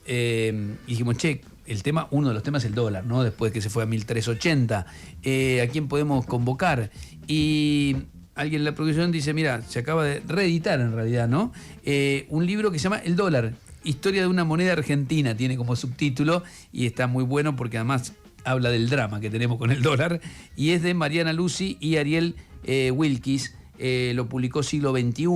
y dijimos, che, uno de los temas es el dólar, ¿no? Después que se fue a 1380. ¿A quién podemos convocar? Y alguien en la producción dice, mira, se acaba de reeditar en realidad, ¿no? Un libro que se llama El dólar, historia de una moneda argentina, tiene como subtítulo, y está muy bueno porque además habla del drama que tenemos con el dólar, y es de Mariana Lucy y Ariel Wilkis, lo publicó Siglo XXI.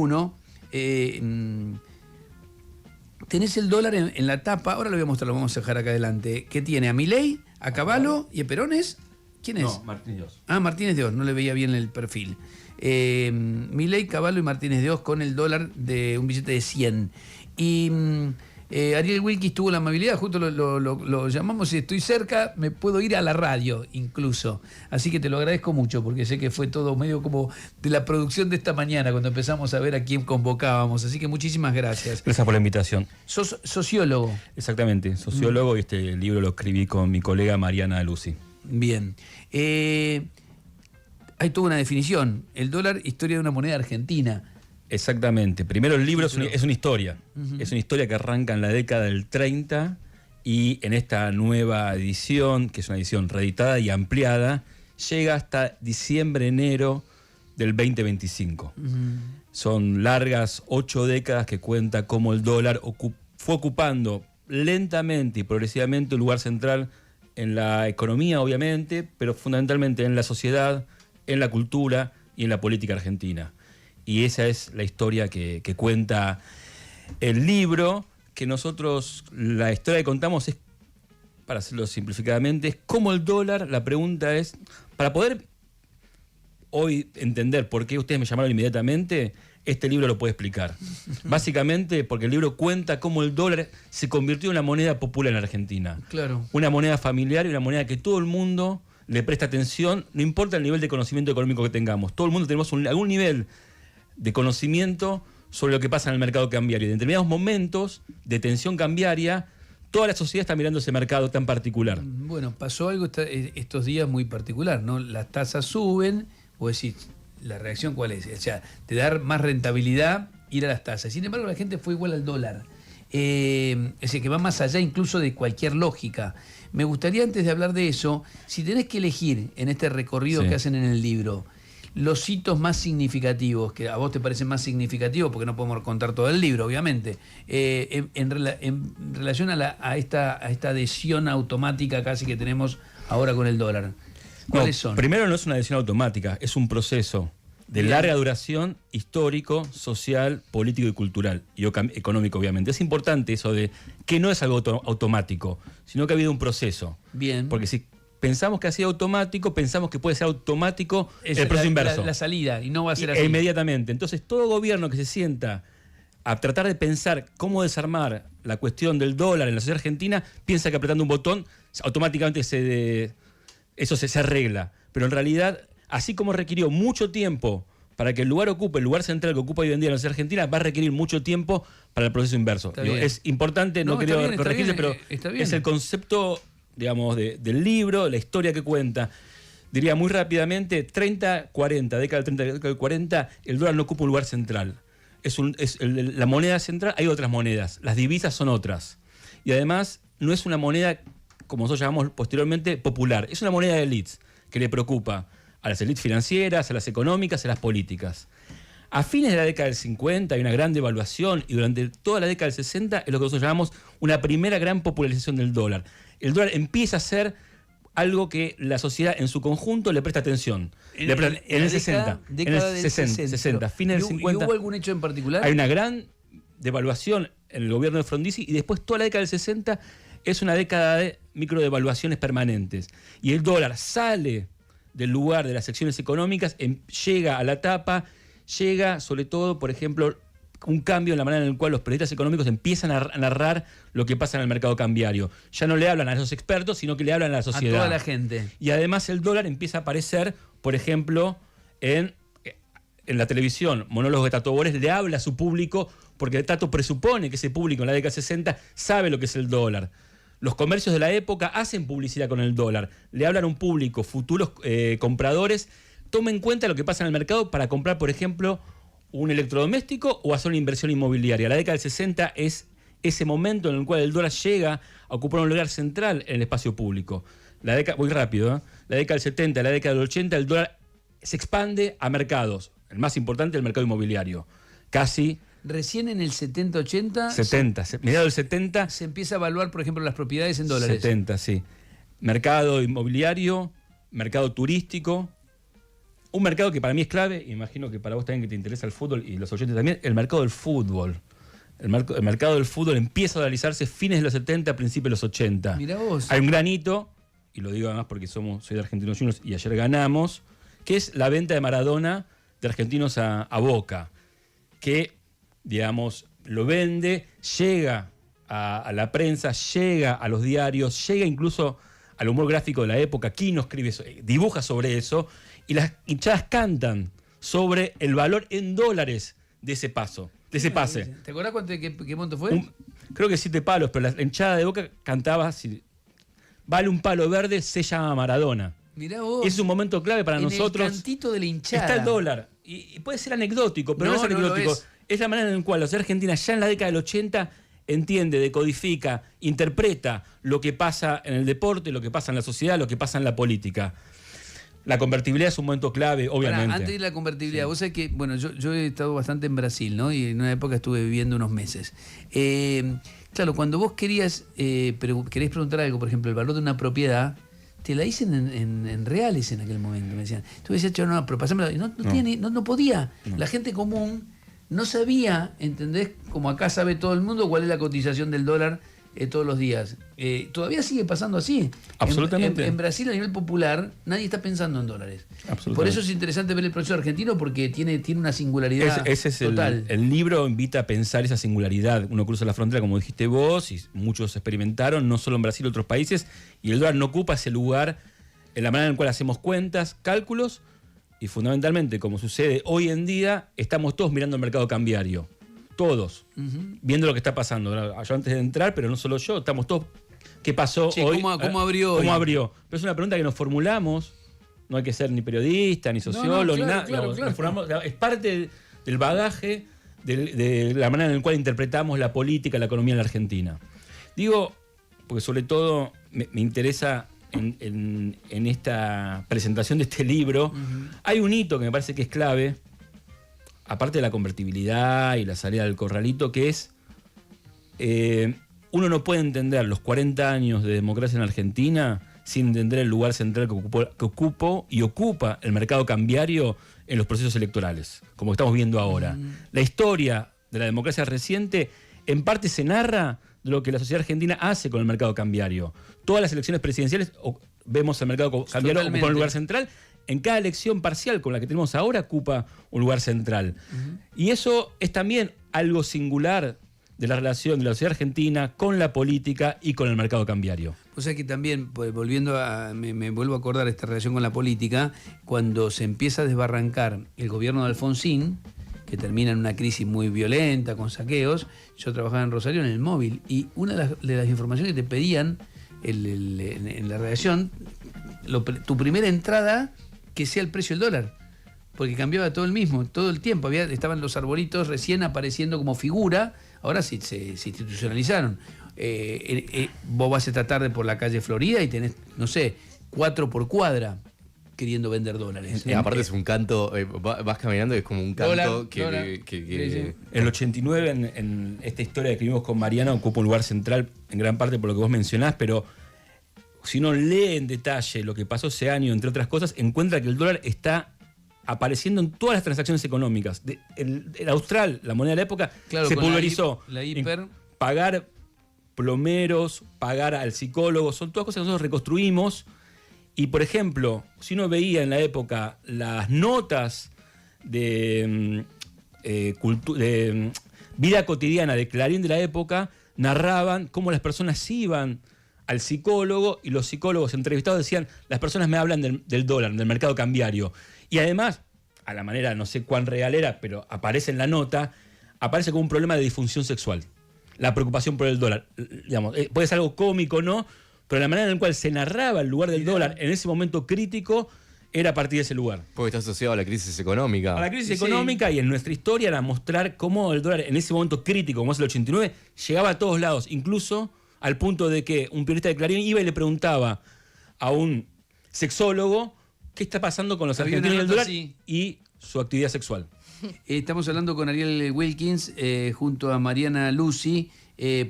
Tenés el dólar en la tapa, ahora lo voy a mostrar, lo vamos a dejar acá adelante, que tiene a Milei, a Cavallo y a Perones. ¿Quién es? No, Martínez de Oz. Ah, Martínez de Oz, no le veía bien el perfil. Milei, Cavallo y Martínez de Oz con el dólar de un billete de 100. Y Ariel Wilkis tuvo la amabilidad, justo lo llamamos, y estoy cerca, me puedo ir a la radio incluso. Así que te lo agradezco mucho, porque sé que fue todo medio como de la producción de esta mañana, cuando empezamos a ver a quién convocábamos. Así que muchísimas gracias. Gracias por la invitación. Sos sociólogo. Exactamente, sociólogo, y este libro lo escribí con mi colega Mariana Lucy. Bien. Hay toda una definición. El dólar, historia de una moneda argentina. Exactamente. Primero, el libro es una historia. Uh-huh. Es una historia que arranca en la década del 30 y en esta nueva edición, que es una edición reeditada y ampliada, llega hasta diciembre, enero del 2025. Uh-huh. Son largas 8 décadas que cuenta cómo el dólar fue ocupando lentamente y progresivamente un lugar central en la economía, obviamente, pero fundamentalmente en la sociedad, en la cultura y en la política argentina. Y esa es la historia que cuenta el libro, que nosotros, la historia que contamos es, para hacerlo simplificadamente, es cómo el dólar, la pregunta es, para poder hoy entender por qué ustedes me llamaron inmediatamente, este libro lo puede explicar. Básicamente porque el libro cuenta cómo el dólar se convirtió en una moneda popular en Argentina. Claro. Una moneda familiar y una moneda que todo el mundo le presta atención, no importa el nivel de conocimiento económico que tengamos. Todo el mundo tenemos algún nivel de conocimiento sobre lo que pasa en el mercado cambiario. Y en determinados momentos de tensión cambiaria, toda la sociedad está mirando ese mercado tan particular. Bueno, pasó algo estos días muy particular, ¿no? Las tasas suben, vos decís, ¿la reacción cuál es? O sea, te da más rentabilidad ir a las tasas. Sin embargo, la gente fue igual al dólar. Es decir, que va más allá incluso de cualquier lógica. Me gustaría, antes de hablar de eso, si tenés que elegir en este recorrido que hacen en el libro, los hitos más significativos, que a vos te parecen más significativos, porque no podemos contar todo el libro, obviamente, en relación a esta adhesión automática casi que tenemos ahora con el dólar. ¿Cuáles son? Primero, no es una adhesión automática, es un proceso de larga duración, histórico, social, político y cultural, y económico, obviamente. Es importante eso de que no es algo automático, sino que ha habido un proceso. Bien. Porque si pensamos que ha sido automático, pensamos que puede ser automático el proceso inverso. La salida, y no va a ser así. Inmediatamente. Entonces, todo gobierno que se sienta a tratar de pensar cómo desarmar la cuestión del dólar en la sociedad argentina, piensa que apretando un botón, automáticamente eso se arregla. Pero en realidad, así como requirió mucho tiempo para que el lugar central que ocupa hoy en día la sociedad argentina, va a requerir mucho tiempo para el proceso inverso. Es importante, no quiero corregirse, pero es el concepto, digamos, del libro, la historia que cuenta. Diría muy rápidamente, 30-40, década del 30, década del 40, el dólar no ocupa un lugar central. La moneda central, hay otras monedas, las divisas son otras. Y además, no es una moneda, como nosotros llamamos posteriormente, popular. Es una moneda de élites que le preocupa a las élites financieras, a las económicas, a las políticas. A fines de la década del 50 hay una gran devaluación, y durante toda la década del 60 es lo que nosotros llamamos una primera gran popularización del dólar. El dólar empieza a ser algo que la sociedad en su conjunto le presta atención. En el 60, fines del 50. ¿Y hubo algún hecho en particular? Hay una gran devaluación en el gobierno de Frondizi, y después toda la década del 60 es una década de microdevaluaciones permanentes. Y el dólar sale del lugar de las secciones económicas, llega a la tapa, llega sobre todo, por ejemplo, un cambio en la manera en la cual los periodistas económicos empiezan a narrar lo que pasa en el mercado cambiario. Ya no le hablan a esos expertos, sino que le hablan a la sociedad. A toda la gente. Y además el dólar empieza a aparecer, por ejemplo, en la televisión. Monólogos de Tato Bores le habla a su público, porque Tato presupone que ese público en la década de 60 sabe lo que es el dólar. Los comercios de la época hacen publicidad con el dólar. Le hablan a un público, futuros compradores. Tomen en cuenta lo que pasa en el mercado para comprar, por ejemplo, un electrodoméstico o hacer una inversión inmobiliaria. La década del 60 es ese momento en el cual el dólar llega a ocupar un lugar central en el espacio público. Voy rápido, ¿eh? La década del 70, la década del 80, el dólar se expande a mercados. El más importante, el mercado inmobiliario. Casi... Recién en el 70-80... 70, mediados del 70... Se empieza a evaluar, por ejemplo, las propiedades en dólares. 70, sí. Mercado inmobiliario, mercado turístico, un mercado que para mí es clave, imagino que para vos también que te interesa el fútbol y los oyentes también, el mercado del fútbol. El mercado del fútbol empieza a dolarizarse fines de los 70, principios de los 80. Mirá vos. Hay un gran hito, y lo digo además porque soy de Argentinos Juniors y ayer ganamos, que es la venta de Maradona de Argentinos a Boca, que, digamos, lo vende, llega a la prensa, llega a los diarios, llega incluso al humor gráfico de la época. Quino escribe eso, dibuja sobre eso, y las hinchadas cantan sobre el valor en dólares de ese pase. ¿Te acordás qué monto fue? Creo que 7 palos, pero la hinchada de Boca cantaba, si vale un palo verde, se llama Maradona. Mirá vos. Es un momento clave para nosotros. En el cantito de la hinchada. Está el dólar. Y puede ser anecdótico, pero no es anecdótico. Es la manera en la cual la sociedad argentina ya en la década del 80 entiende, decodifica, interpreta lo que pasa en el deporte, lo que pasa en la sociedad, lo que pasa en la política. La convertibilidad es un momento clave, obviamente. Antes de la convertibilidad, vos sabés que, bueno, yo he estado bastante en Brasil, ¿no? Y en una época estuve viviendo unos meses. Claro, cuando vos querés preguntar algo, por ejemplo, el valor de una propiedad, te la dicen en reales en aquel momento, me decían. Tú decías, no, pero pasámelo. No podía. No. La gente común no sabía, ¿entendés? Como acá sabe todo el mundo cuál es la cotización del dólar todos los días. Todavía sigue pasando así. Absolutamente. En Brasil, a nivel popular, nadie está pensando en dólares. Por eso es interesante ver el proceso argentino, porque tiene una singularidad ese es total. El libro invita a pensar esa singularidad. Uno cruza la frontera, como dijiste vos, y muchos experimentaron, no solo en Brasil, otros países, y el dólar no ocupa ese lugar en la manera en la cual hacemos cuentas, cálculos, y fundamentalmente, como sucede hoy en día, estamos todos mirando el mercado cambiario. Todos, viendo lo que está pasando. Yo antes de entrar, pero no solo yo, estamos todos. ¿Qué pasó hoy? ¿Cómo abrió hoy? ¿Cómo abrió? Pero es una pregunta que nos formulamos. No hay que ser ni periodista, ni sociólogo, ni nada. Claro. Es parte del bagaje de la manera en la cual interpretamos la política, la economía en la Argentina. Digo, porque sobre todo me interesa en esta presentación de este libro, hay un hito que me parece que es clave, aparte de la convertibilidad y la salida del corralito, que es, uno no puede entender los 40 años de democracia en Argentina sin entender el lugar central que ocupó y ocupa el mercado cambiario en los procesos electorales, como estamos viendo ahora. La historia de la democracia reciente en parte se narra de lo que la sociedad argentina hace con el mercado cambiario. Todas las elecciones presidenciales vemos el mercado cambiario ocupar un lugar central. En cada elección parcial, como la que tenemos ahora, ocupa un lugar central. Y eso es también algo singular de la relación de la sociedad argentina con la política y con el mercado cambiario. O sea que también, pues, me vuelvo a acordar esta relación con la política, cuando se empieza a desbarrancar el gobierno de Alfonsín, que termina en una crisis muy violenta, con saqueos. Yo trabajaba en Rosario en el móvil, y una de las informaciones que te pedían en la redacción, tu primera entrada, que sea el precio del dólar, porque cambiaba todo el tiempo. Estaban los arbolitos recién apareciendo como figura, ahora sí se institucionalizaron. Vos vas esta tarde por la calle Florida y tenés, no sé, 4 por cuadra queriendo vender dólares. Aparte es un canto, vas caminando y es como un canto El 89, en esta historia que vimos con Mariana, ocupa un lugar central en gran parte por lo que vos mencionás, pero si uno lee en detalle lo que pasó ese año, entre otras cosas, encuentra que el dólar está apareciendo en todas las transacciones económicas. El austral, la moneda de la época, se pulverizó. La hiper. Pagar plomeros, pagar al psicólogo, son todas cosas que nosotros reconstruimos. Y, por ejemplo, si uno veía en la época las notas de vida cotidiana de Clarín de la época, narraban cómo las personas iban al psicólogo y los psicólogos entrevistados decían, las personas me hablan del dólar, del mercado cambiario. Y además, a la manera, no sé cuán real era, pero aparece en la nota, aparece como un problema de disfunción sexual. La preocupación por el dólar. Digamos, puede ser algo cómico, ¿no? Pero la manera en la cual se narraba el lugar del dólar en ese momento crítico era a partir de ese lugar. Porque está asociado a la crisis económica. A la crisis económica y en nuestra historia era mostrar cómo el dólar en ese momento crítico, como es el 89, llegaba a todos lados, incluso al punto de que un periodista de Clarín iba y le preguntaba a un sexólogo qué está pasando con los argentinos y el dólar y su actividad sexual. Estamos hablando con Ariel Wilkins, junto a Mariana Lucy,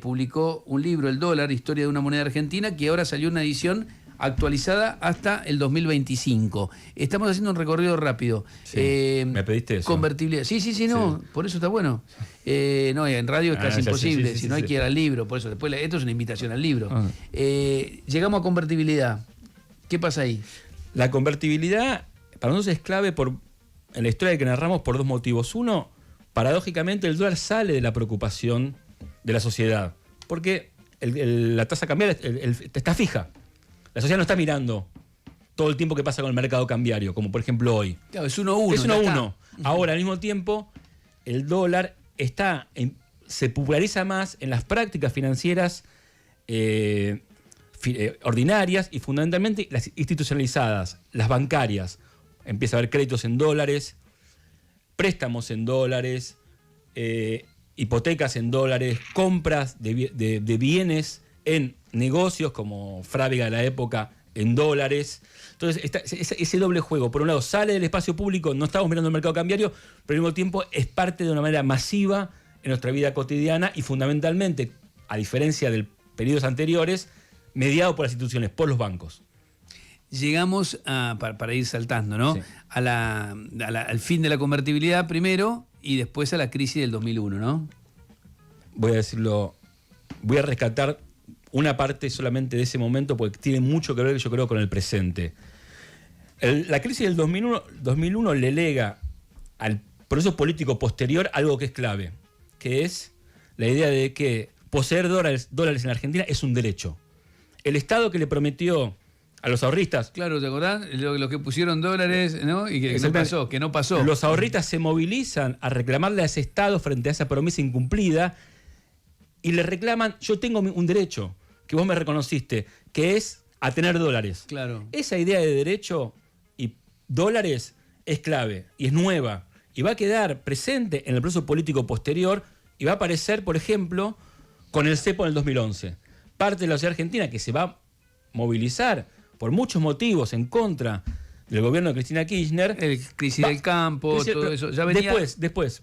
publicó un libro, El dólar, historia de una moneda argentina, que ahora salió una edición actualizada hasta el 2025. Estamos haciendo un recorrido rápido. Sí, ¿me pediste eso? Convertibilidad. Sí, por eso está bueno. No, en radio es casi imposible, si no hay que ir al libro, por eso después esto es una invitación al libro. Llegamos a convertibilidad. ¿Qué pasa ahí? La convertibilidad para nosotros es clave en la historia que narramos por dos motivos. Uno, paradójicamente el dólar sale de la preocupación de la sociedad, porque la tasa cambiaria está fija. La sociedad no está mirando todo el tiempo que pasa con el mercado cambiario, como por ejemplo hoy. Claro, es 1-1. Es 1-1. Ahora, al mismo tiempo, el dólar se populariza más en las prácticas financieras ordinarias y fundamentalmente las institucionalizadas, las bancarias. Empieza a haber créditos en dólares, préstamos en dólares, hipotecas en dólares, compras de bienes en negocios como Frávega de la época en dólares. Entonces, ese doble juego, por un lado, sale del espacio público, no estamos mirando el mercado cambiario, pero al mismo tiempo es parte de una manera masiva en nuestra vida cotidiana y fundamentalmente, a diferencia de periodos anteriores, mediado por las instituciones, por los bancos. Llegamos para ir saltando, ¿no? Sí. Al fin de la convertibilidad primero y después a la crisis del 2001, ¿no? Voy a rescatar una parte solamente de ese momento porque tiene mucho que ver, yo creo, con el presente. La crisis del 2001 le lega al proceso político posterior algo que es clave, que es la idea de que poseer dólares en la Argentina es un derecho. El Estado que le prometió a los ahorristas... Claro, ¿te acordás? Lo que pusieron dólares, ¿no? Y que no pasó. Los ahorristas se movilizan a reclamarle a ese Estado frente a esa promesa incumplida y le reclaman, yo tengo un derecho que vos me reconociste, que es a tener dólares. Claro. Esa idea de derecho y dólares es clave y es nueva y va a quedar presente en el proceso político posterior y va a aparecer, por ejemplo, con el cepo en el 2011. Parte de la sociedad argentina que se va a movilizar por muchos motivos en contra del gobierno de Cristina Kirchner. El crisis del campo, todo eso. Ya venía... Después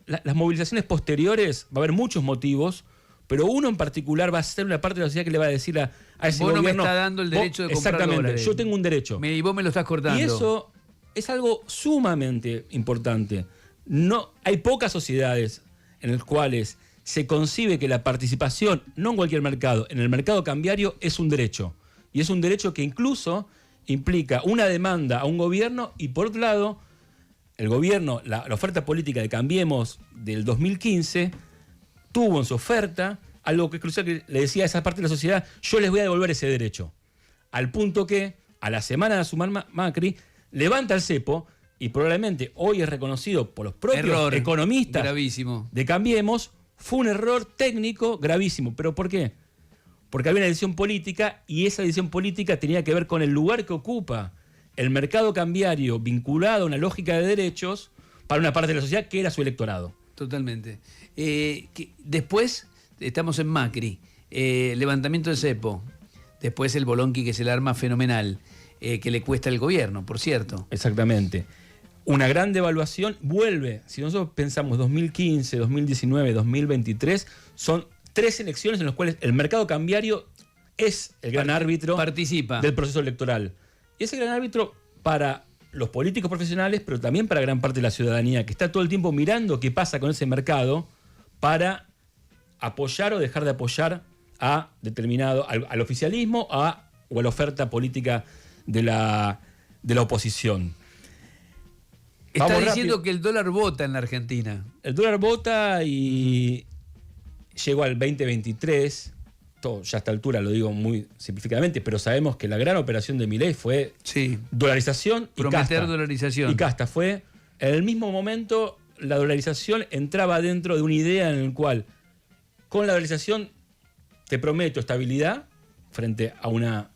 las movilizaciones posteriores va a haber muchos motivos, pero uno en particular va a ser una parte de la sociedad que le va a decir a ese vos gobierno... no me está dando el derecho de comprar exactamente, dólares. yo tengo un derecho. Y vos me lo estás cortando. Y eso es algo sumamente importante. No, hay pocas sociedades en las cuales se concibe que la participación, no en cualquier mercado, en el mercado cambiario es un derecho. Y es un derecho que incluso implica una demanda a un gobierno y por otro lado, el gobierno, la oferta política de Cambiemos del 2015 tuvo en su oferta algo que es crucial, que le decía a esa parte de la sociedad, yo les voy a devolver ese derecho. Al punto que, a la semana de asumir Macri, levanta el cepo y probablemente hoy es reconocido por los propios economistas gravísimo de Cambiemos, fue un error técnico gravísimo. ¿Pero por qué? Porque había una decisión política y esa decisión política tenía que ver con el lugar que ocupa el mercado cambiario vinculado a una lógica de derechos para una parte de la sociedad que era su electorado. Totalmente. Después estamos en Macri, levantamiento del cepo, después el bolonqui que se le arma fenomenal, que le cuesta al gobierno, por cierto. Exactamente. Una gran devaluación vuelve, si nosotros pensamos 2015, 2019, 2023, son 3 elecciones en las cuales el mercado cambiario es el gran árbitro participa del proceso electoral. Y ese gran árbitro para los políticos profesionales, pero también para gran parte de la ciudadanía, que está todo el tiempo mirando qué pasa con ese mercado para apoyar o dejar de apoyar a determinado, al oficialismo o a la oferta política de la oposición. Está diciendo que el dólar vota en la Argentina. El dólar vota y llegó al 2023, todo, ya a esta altura lo digo muy simplificadamente, pero sabemos que la gran operación de Milei fue dolarización y prometer casta. Dolarización. Y casta. Fue, en el mismo momento, la dolarización entraba dentro de una idea en la cual, con la dolarización, te prometo estabilidad frente a una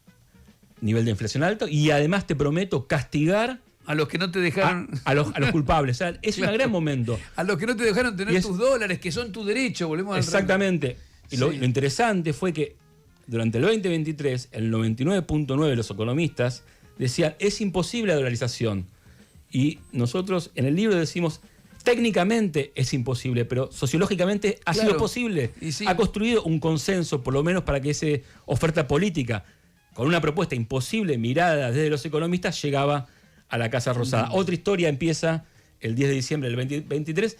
nivel de inflación alto y además te prometo castigar a los que no te dejaron... a los culpables. O sea, es Claro. un gran momento. A los que no te dejaron tener tus dólares, que son tu derecho, volvemos al Exactamente. Y lo interesante fue que durante el 2023, el 99.9% de los economistas decían, es imposible la dolarización. Y nosotros en el libro decimos, técnicamente es imposible, pero sociológicamente ha sido posible. Sí. Ha construido un consenso, por lo menos para que esa oferta política, con una propuesta imposible mirada desde los economistas, llegaba a la Casa Rosada. Otra historia empieza el 10 de diciembre del 2023,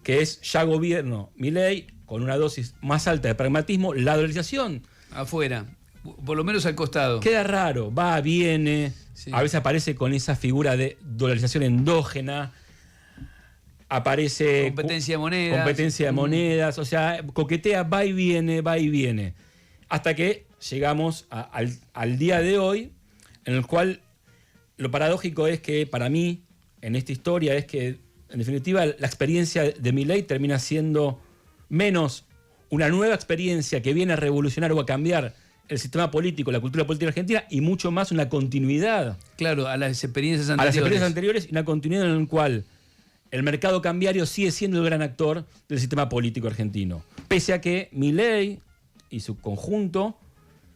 que es ya gobierno Milei, con una dosis más alta de pragmatismo, la dolarización. Afuera, por lo menos al costado. Queda raro, va, viene, a veces aparece con esa figura de dolarización endógena, aparece... Competencia de monedas. Competencia de monedas, o sea, coquetea, va y viene, hasta que llegamos al día de hoy, en el cual lo paradójico es que para mí, en esta historia, es que, en definitiva, la experiencia de Milei termina siendo menos una nueva experiencia que viene a revolucionar o a cambiar el sistema político, la cultura política argentina, y mucho más una continuidad. Claro, a las experiencias A anteriores. las experiencias anteriores y una continuidad en la cual el mercado cambiario sigue siendo el gran actor del sistema político argentino. Pese a que Milei y su conjunto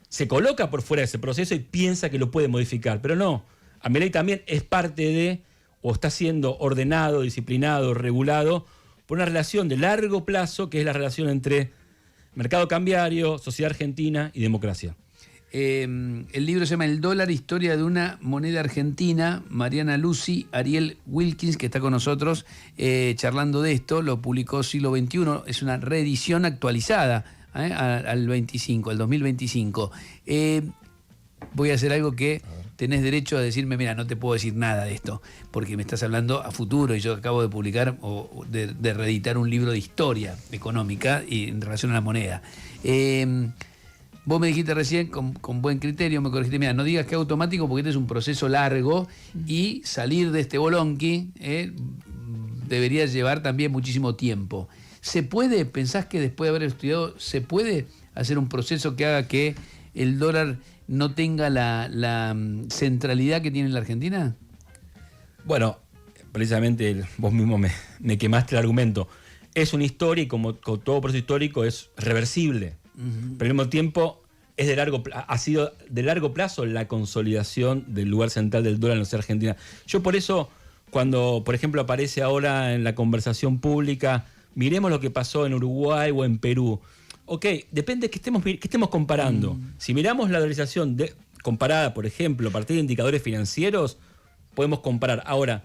se coloca por fuera de ese proceso y piensa que lo puede modificar. Pero no, a Milei también es parte de, o está siendo ordenado, disciplinado, regulado, por una relación de largo plazo, que es la relación entre mercado cambiario, sociedad argentina y democracia. El libro se llama El dólar, historia de una moneda argentina. Mariana Lucy, Ariel Wilkins, que está con nosotros charlando de esto, lo publicó Siglo XXI, es una reedición actualizada al 2025. Voy a hacer algo que tenés derecho a decirme, mira, no te puedo decir nada de esto, porque me estás hablando a futuro y yo acabo de publicar o de reeditar un libro de historia económica y en relación a la moneda. Vos me dijiste recién, con buen criterio, me corregiste, mira, no digas que es automático porque este es un proceso largo y salir de este bolonqui debería llevar también muchísimo tiempo. ¿Se puede, pensás que después de haber estudiado, se puede hacer un proceso que haga que el dólar no tenga la centralidad que tiene en la Argentina? Bueno, precisamente vos mismo me quemaste el argumento. Es una historia y como todo proceso histórico es reversible. Pero al mismo tiempo ha sido de largo plazo la consolidación del lugar central del dólar en la sociedad argentina. Yo por eso, cuando por ejemplo aparece ahora en la conversación pública, miremos lo que pasó en Uruguay o en Perú. Ok, depende de qué estemos comparando. Si miramos la dolarización comparada, por ejemplo, a partir de indicadores financieros, podemos comparar. Ahora,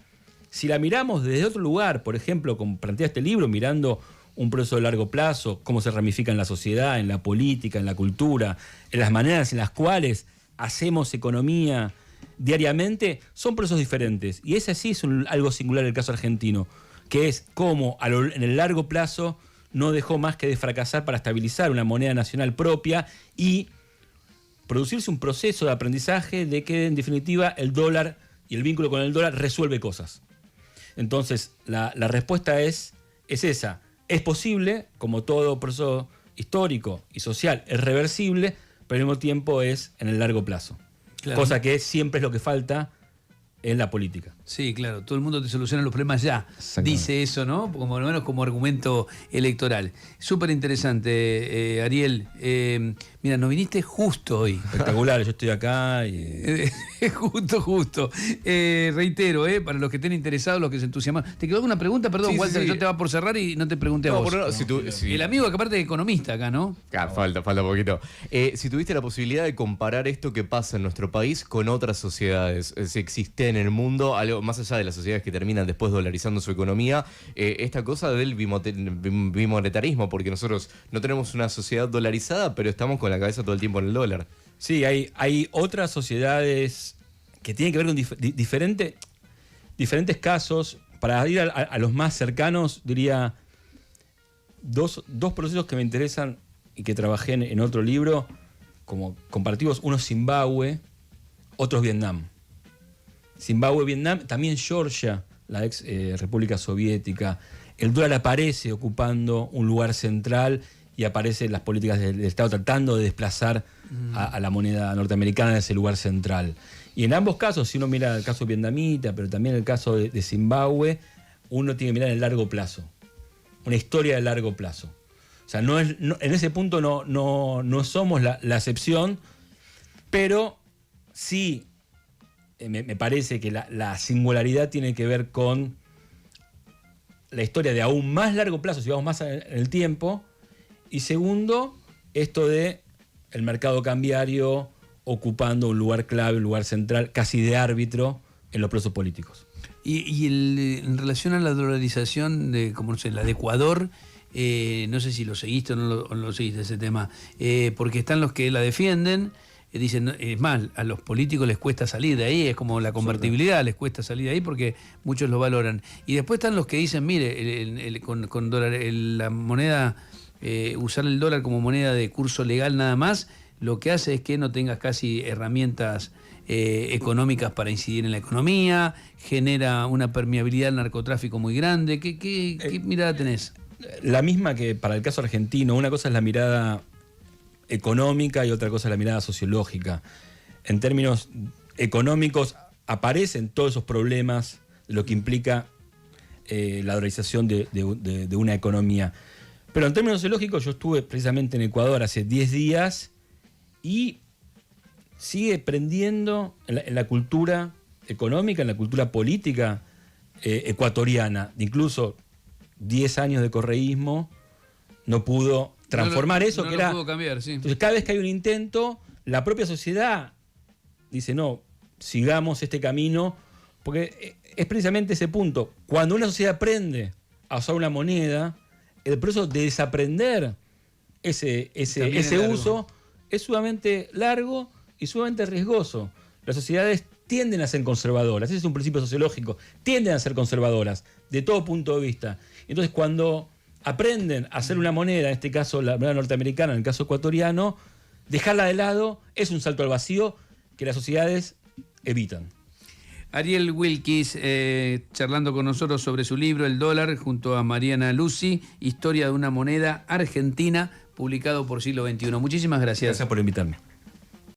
si la miramos desde otro lugar, por ejemplo, como plantea este libro, mirando un proceso de largo plazo, cómo se ramifica en la sociedad, en la política, en la cultura, en las maneras en las cuales hacemos economía diariamente, son procesos diferentes. Y ese sí es algo singular en el caso argentino, que es cómo en el largo plazo no dejó más que de fracasar para estabilizar una moneda nacional propia y producirse un proceso de aprendizaje de que, en definitiva, el dólar y el vínculo con el dólar resuelve cosas. Entonces, la respuesta es esa. Es posible, como todo proceso histórico y social, es reversible, pero al mismo tiempo es en el largo plazo. Claro. Cosa que siempre es lo que falta en la política. Sí, claro, todo el mundo te soluciona los problemas ya, dice eso, ¿no? Como al menos como argumento electoral. Súper interesante, Ariel. Mira, nos viniste justo hoy. Espectacular, yo estoy acá y... Justo. Reitero, para los que estén interesados, los que se entusiasman. ¿Te quedó alguna pregunta? Perdón, sí, Walter, sí. Yo te va por cerrar y no te pregunté a vos. El amigo que aparte es economista acá, ¿no? Claro, falta poquito. Si tuviste la posibilidad de comparar esto que pasa en nuestro país con otras sociedades, si existe en el mundo algo más allá de las sociedades que terminan después dolarizando su economía, esta cosa del bimonetarismo, porque nosotros no tenemos una sociedad dolarizada, pero estamos con la cabeza todo el tiempo en el dólar. Sí, hay otras sociedades que tienen que ver con diferentes casos. Para ir a los más cercanos, diría dos procesos que me interesan y que trabajé en otro libro como comparativos. Uno Zimbabue, otro Vietnam. Zimbabue, Vietnam, también Georgia, la ex República Soviética. El dólar aparece ocupando un lugar central y aparecen las políticas del Estado tratando de desplazar a la moneda norteamericana de ese lugar central. Y en ambos casos, si uno mira el caso vietnamita, pero también el caso de Zimbabue, uno tiene que mirar el largo plazo, una historia de largo plazo. O sea, en ese punto no somos la excepción, pero sí me parece que la singularidad tiene que ver con la historia de aún más largo plazo, si vamos más en el tiempo, y segundo, esto de el mercado cambiario ocupando un lugar clave, un lugar central, casi de árbitro en los procesos políticos. En relación a la dolarización de, como no sé, la de Ecuador, no sé si lo seguiste o no lo seguiste ese tema, porque están los que la defienden, dicen, es más, a los políticos les cuesta salir de ahí, es como la convertibilidad, les cuesta salir de ahí porque muchos lo valoran. Y después están los que dicen, mire, con dólar, la moneda, usar el dólar como moneda de curso legal nada más, lo que hace es que no tengas casi herramientas económicas para incidir en la economía, genera una permeabilidad al narcotráfico muy grande. ¿Qué mirada tenés? La misma que para el caso argentino. Una cosa es la mirada económica y otra cosa es la mirada sociológica. En términos económicos aparecen todos esos problemas de lo que implica la dolarización de una economía. Pero en términos sociológicos, yo estuve precisamente en Ecuador hace 10 días y sigue prendiendo en la cultura económica, en la cultura política ecuatoriana. Incluso 10 años de correísmo no pudo transformar eso, no que lo era... pudo cambiar, sí. Entonces, cada vez que hay un intento, la propia sociedad dice, no, sigamos este camino, porque es precisamente ese punto. Cuando una sociedad aprende a usar una moneda, el proceso de desaprender ese uso es sumamente largo y sumamente riesgoso. Las sociedades tienden a ser conservadoras, ese es un principio sociológico, tienden a ser conservadoras de todo punto de vista. Entonces, cuando aprenden a hacer una moneda, en este caso la moneda norteamericana, en el caso ecuatoriano, dejarla de lado es un salto al vacío que las sociedades evitan. Ariel Wilkis, charlando con nosotros sobre su libro El dólar, junto a Mariana Lucy, Historia de una moneda argentina, publicado por Siglo XXI. Muchísimas gracias. Gracias por invitarme.